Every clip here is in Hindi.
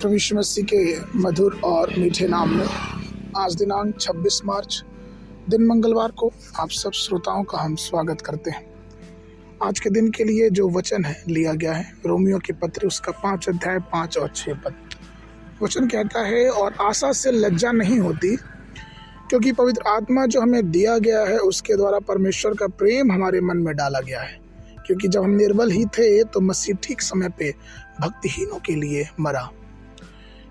प्रभु यीशु मसीह के मधुर और मीठे नाम में आज दिनांक 26 मार्च दिन मंगलवार को आप सब श्रोताओं का हम स्वागत करते हैं। आज के दिन के लिए जो वचन है लिया गया है रोमियो के पत्र उसका 5 अध्याय 5 और 6 पद। वचन कहता है, और आशा से लज्जा नहीं होती, क्योंकि पवित्र आत्मा जो हमें दिया गया है उसके द्वारा परमेश्वर का प्रेम हमारे मन में डाला गया है। क्योंकि जब हम निर्बल ही थे तो मसीह ठीक समय पे भक्तिहीनों के लिए मरा।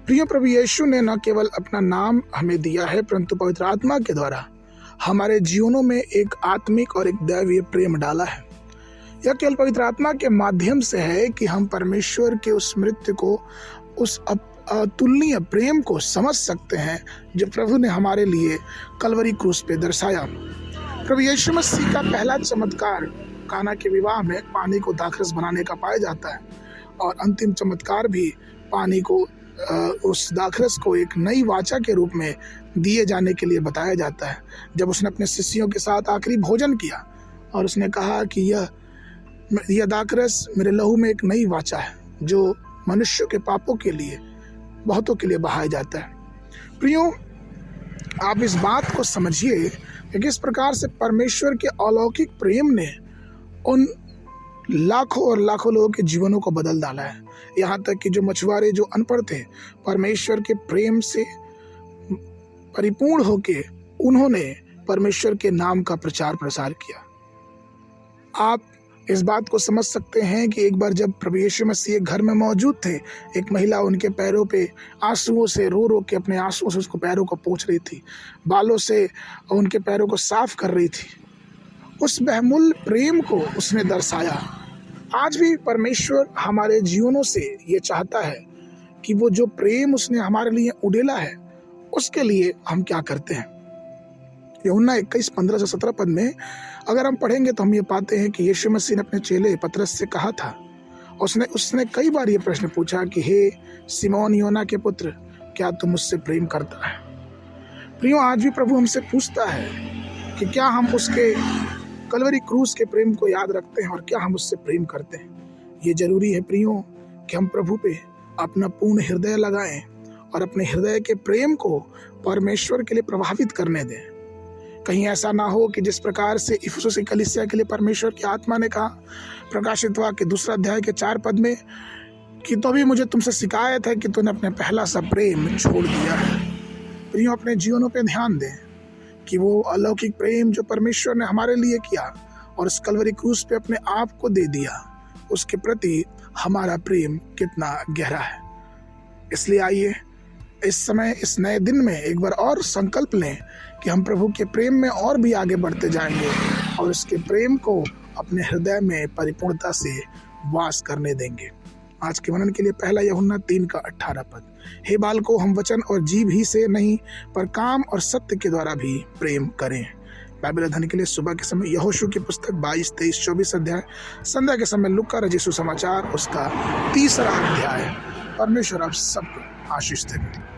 प्रिय प्रभु यीशु ने न केवल अपना नाम हमें दिया है, परंतु पवित्र आत्मा के द्वारा हमारे जीवनों में एक आत्मिक और एक दैवीय प्रेम डाला है। यह केवल पवित्र आत्मा के माध्यम से है कि हम परमेश्वर के उस मृत्यु को, उस अतुलनीय प्रेम को समझ सकते हैं जो प्रभु ने हमारे लिए कलवरी क्रूस पे दर्शाया। प्रभु यीशु मसीह का पहला चमत्कार काना के विवाह में पानी को दाखरस बनाने का पाया जाता है, और अंतिम चमत्कार भी पानी को उस दाखरस को एक नई वाचा के रूप में दिए जाने के लिए बताया जाता है। जब उसने अपने शिष्यों के साथ आखिरी भोजन किया और उसने कहा कि यह दाखरस मेरे लहू में एक नई वाचा है जो मनुष्यों के पापों के लिए, बहुतों के लिए बहाया जाता है। प्रियो, आप इस बात को समझिए कि किस प्रकार से परमेश्वर के अलौकिक प्रेम ने उन लाखों और लाखों लोगों के जीवनों को बदल डाला है। यहाँ तक कि जो मछुआरे, जो अनपढ़ थे, परमेश्वर के प्रेम से परिपूर्ण होके उन्होंने परमेश्वर के नाम का प्रचार प्रसार किया। आप इस बात को समझ सकते हैं कि एक बार जब प्रभु यीशु मसीह घर में मौजूद थे, एक महिला उनके पैरों पे आंसुओं से रो रो के अपने आंसुओं से उसको पैरों को पोंछ रही थी, बालों से उनके पैरों को साफ कर रही थी। उस बहुमूल्य प्रेम को उसने दर्शाया। आज भी परमेश्वर हमारे जीवनों से ये चाहता है कि वो जो प्रेम उसने हमारे लिए उड़ेला है उसके लिए हम क्या करते हैं। यूहन्ना 21:15-17 पद में अगर हम पढ़ेंगे तो हम ये पाते हैं कि यीशु मसीह ने अपने चेले पतरस से कहा था, उसने कई बार ये प्रश्न पूछा कि हे सिमोन योना के पुत्र, क्या तू मुझसे प्रेम करता है। प्रियो, आज भी प्रभु हमसे पूछता है कि क्या हम उसके कलवरी क्रूस के प्रेम को याद रखते हैं और क्या हम उससे प्रेम करते हैं। ये जरूरी है प्रियो कि हम प्रभु पे अपना पूर्ण हृदय लगाएं और अपने हृदय के प्रेम को परमेश्वर के लिए प्रभावित करने दें। कहीं ऐसा ना हो कि जिस प्रकार से इफिसुस की कलीसिया के लिए परमेश्वर की आत्मा ने कहा प्रकाशित वाक्य 2 अध्याय के 4 पद में कि तो भी मुझे तुमसे शिकायत है कि तूने अपने पहला सा प्रेम छोड़ दिया है। प्रियो, अपने जीवनों पे ध्यान दें कि वो अलौकिक प्रेम जो परमेश्वर ने हमारे लिए किया और इस कलवरी क्रूस पे अपने आप को दे दिया, उसके प्रति हमारा प्रेम कितना गहरा है। इसलिए आइए इस समय, इस नए दिन में एक बार और संकल्प लें कि हम प्रभु के प्रेम में और भी आगे बढ़ते जाएंगे और इसके प्रेम को अपने हृदय में परिपूर्णता से वास करने देंगे। आज के वर्णन के लिए पहला यूहन्ना 3:18 पद। हे बालकों, हम वचन और जीभ ही से नहीं पर काम और सत्य के द्वारा भी प्रेम करें। बाइबल अध्ययन के लिए सुबह के समय यहोशू की पुस्तक 22, 23, 24 अध्याय, संध्या के समय लूका रचित सुसमाचार उसका 3 अध्याय। परमेश्वर आप सबको आशीष दें।